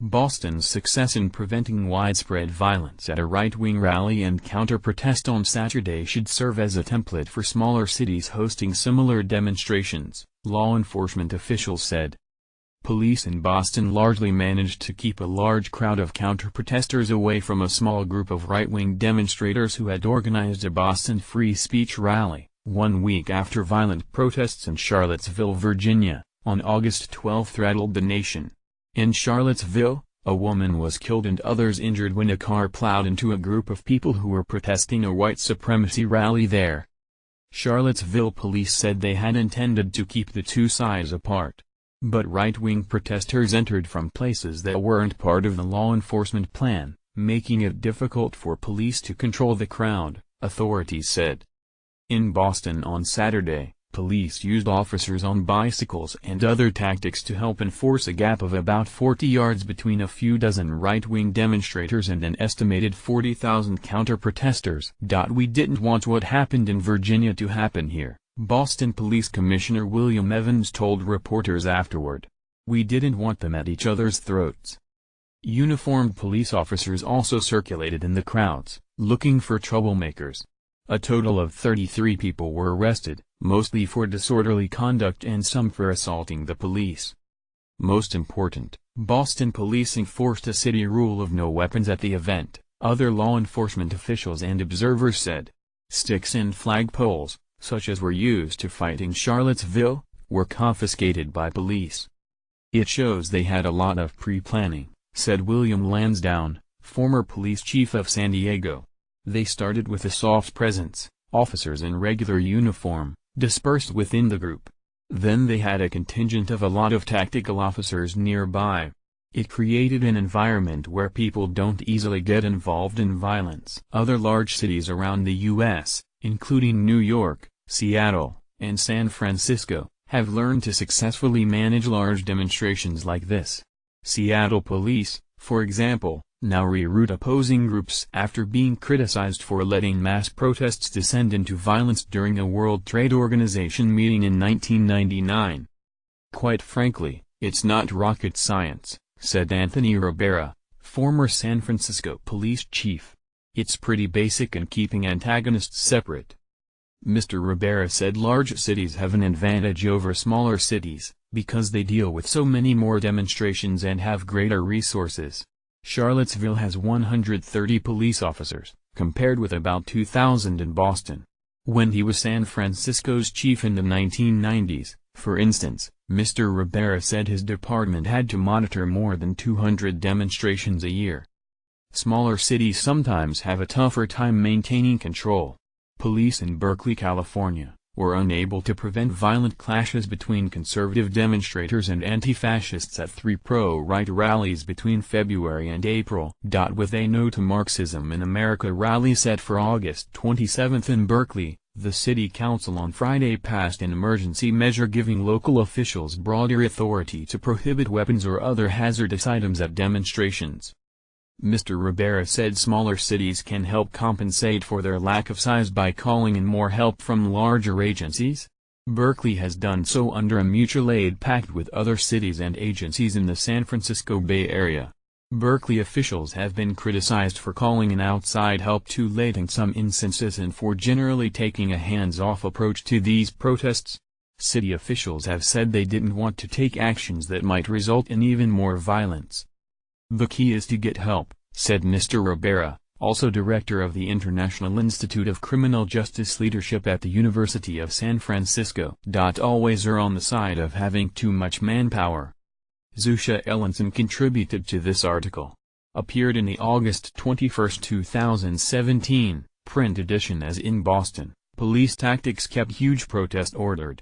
Boston's success in preventing widespread violence at a right-wing rally and counter-protest on Saturday should serve as a template for smaller cities hosting similar demonstrations, law enforcement officials said. Police in Boston largely managed to keep a large crowd of counter-protesters away from a small group of right-wing demonstrators who had organized a Boston free speech rally, 1 week after violent protests in Charlottesville, Virginia, on August 12 rattled the nation. In Charlottesville, a woman was killed and others injured when a car plowed into a group of people who were protesting a white supremacy rally there. Charlottesville police said they had intended to keep the two sides apart. But right-wing protesters entered from places that weren't part of the law enforcement plan, making it difficult for police to control the crowd, authorities said. In Boston on Saturday, police used officers on bicycles and other tactics to help enforce a gap of about 40 yards between a few dozen right-wing demonstrators and an estimated 40,000 counter-protesters. "We didn't want what happened in Virginia to happen here," Boston Police Commissioner William Evans told reporters afterward. "We didn't want them at each other's throats." Uniformed police officers also circulated in the crowds, looking for troublemakers. A total of 33 people were arrested, mostly for disorderly conduct and some for assaulting the police. Most important, Boston police enforced a city rule of no weapons at the event, other law enforcement officials and observers said. Sticks and flagpoles, such as were used to fight in Charlottesville, were confiscated by police. "It shows they had a lot of pre-planning," said William Lansdowne, former police chief of San Diego. "They started with a soft presence, officers in regular uniform, dispersed within the group. Then they had a contingent of a lot of tactical officers nearby. It created an environment where people don't easily get involved in violence." Other large cities around the U.S., including New York, Seattle, and San Francisco, have learned to successfully manage large demonstrations like this. Seattle police, for example, now reroute opposing groups after being criticized for letting mass protests descend into violence during a World Trade Organization meeting in 1999. "Quite frankly, it's not rocket science," said Anthony Ribera, former San Francisco police chief. "It's pretty basic in keeping antagonists separate." Mr. Ribera said large cities have an advantage over smaller cities, because they deal with so many more demonstrations and have greater resources. Charlottesville has 130 police officers, compared with about 2,000 in Boston. When he was San Francisco's chief in the 1990s, for instance, Mr. Ribera said his department had to monitor more than 200 demonstrations a year. Smaller cities sometimes have a tougher time maintaining control. Police in Berkeley, California, were unable to prevent violent clashes between conservative demonstrators and anti-fascists at 3 pro-right rallies between February and April. With a No to Marxism in America rally set for August 27 in Berkeley, the city council on Friday passed an emergency measure giving local officials broader authority to prohibit weapons or other hazardous items at demonstrations. Mr. Ribera said smaller cities can help compensate for their lack of size by calling in more help from larger agencies. Berkeley has done so under a mutual aid pact with other cities and agencies in the San Francisco Bay Area. Berkeley officials have been criticized for calling in outside help too late in some instances and for generally taking a hands-off approach to these protests. City officials have said they didn't want to take actions that might result in even more violence. "The key is to get help," said Mr. Ribera, also director of the International Institute of Criminal Justice Leadership at the University of San Francisco. Always err on the side of having too much manpower. Zusha Ellenson contributed to this article. Appeared in the August 21, 2017, print edition. As in Boston, police tactics kept huge protest ordered.